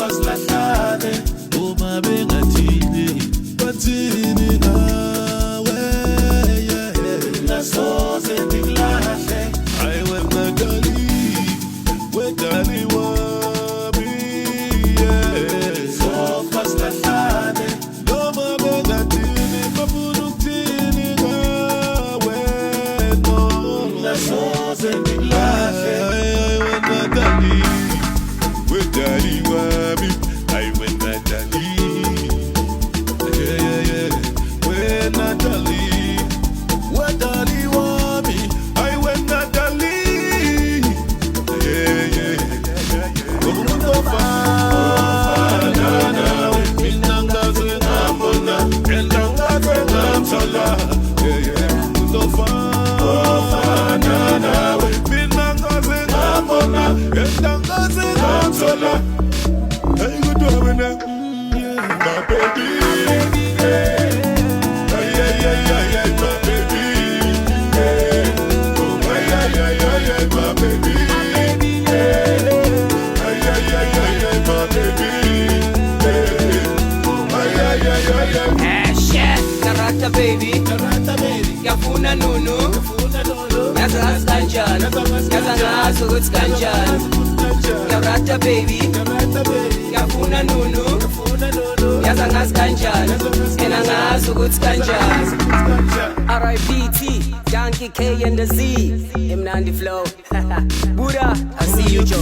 silahlane uma bengathini bathini ngawe nasoze ngikulahle hayi wena dali wedali wami sofa silahlane noma bengathini bafuna ukuthini ngawe nasoze ngikulahle hayi wena dali wedali wami hayi wena dali when Natalie, wami, I when Natalie, Kumungo fana, minanga zengamona, endanga zengamsala, Kumungo fana, minanga zengamona, endanga zengamsala, hey good woman, my baby. Baby, yafuna nunu, yazazi kanjani, yazangazi ukuthi kanjani. Yarata baby, yafuna nunu, yazangazi kanjani, enangazi ukuthi kanjani. R.I.P.T, Yankee K and the Z, Imnandi Flow. Buddha, I see you, Joe.